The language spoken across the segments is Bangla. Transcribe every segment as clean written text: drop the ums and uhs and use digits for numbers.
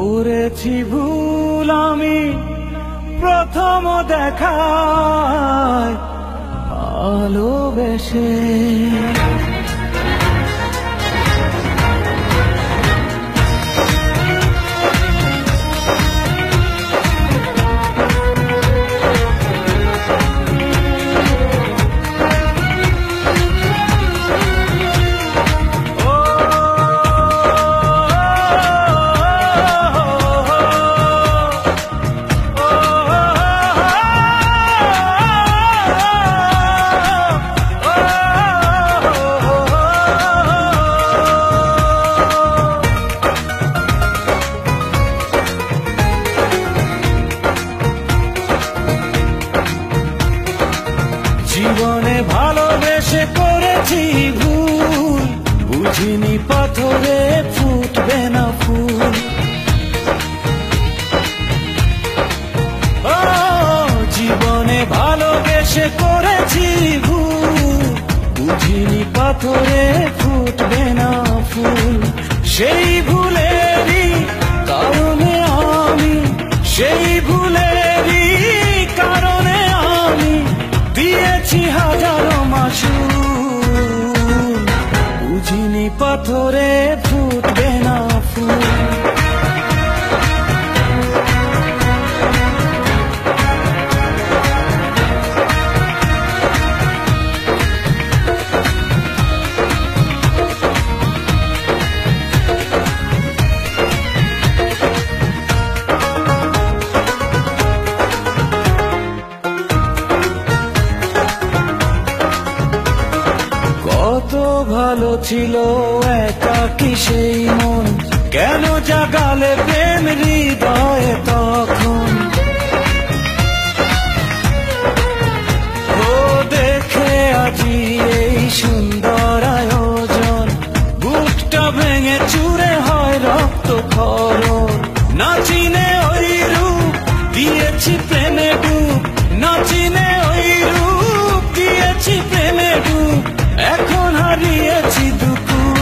করেছি ভুল আমি প্রথম দেখায় ভালোবেসে। জীবনে ভালোবেসে করেছি ভুল, বুঝিনি পাথরে ফুটবে না ফুল। ও জীবনে ভালোবেসে করেছি ভুল, বুঝিনি পাথরে ফুটবে না ফুল। সেই ভুলেরই কারণে আমি, সেই ভুলেরই কারণে আমি দিয়েছি হাজারো মাসুল, বুঝিনি পাথরে ফুটবে না ফুল। কত ভালো ছিল একাকী সেই মন, কেন জাগালে প্রেম হৃদয়ে তখন। ও দেখে আজি এই সুন্দর আয়োজন, বুকটা ভেঙে চুরে হয় রক্ত খরণ। না চিনে ওই রূপ দিয়েছি প্রেমে ডুব, না চিনে ওই রূপ দিয়েছি প্রেমে ডুব। এখন হারিয়েছি দুকুল,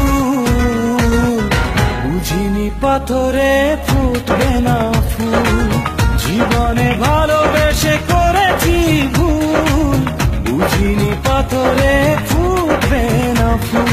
বুঝিনি পাথরে ফুটবে না ফুল। জীবনে ভালোবেসে করেছি ভুল, বুঝিনি পাথরে ফুটবে না ফুল।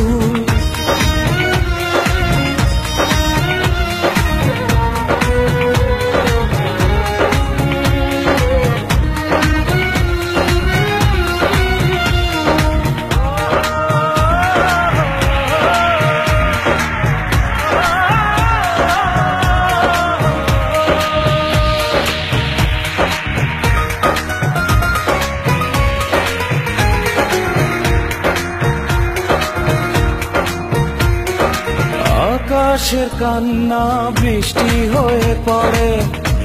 আকাশের কান্না বৃষ্টি হয়ে পড়ে,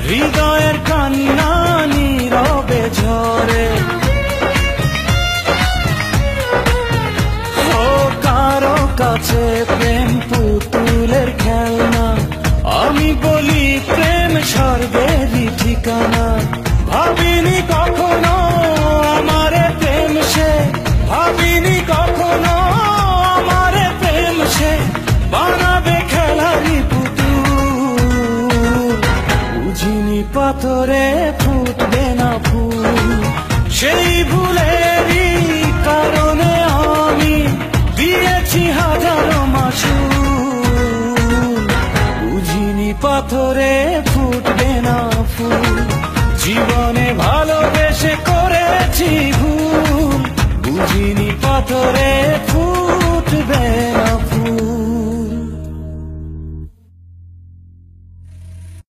হৃদয়ের কান্না নীরবে ঝরে। ও কারো কাছে প্রেম পুতুলের খেলনা, আমি বলি প্রেম স্বর্গেরই ঠিকানা। ভাবিনি কখনো আমারে প্রেম সে, ভাবিনি কখনো আমারে প্রেম সে বানাবে খেলারি পুতুল, বুঝিনি পাথরে ফুটবে না ফুল। সেই ভুলেরই কারণে আমি দিয়েছি হাজারো মাসুল, বুঝিনি পাথরে ফুটবে না ফুল। জীবনে ভালোবেসে করেছি ভুল, বুঝিনি পাথরে ফুল।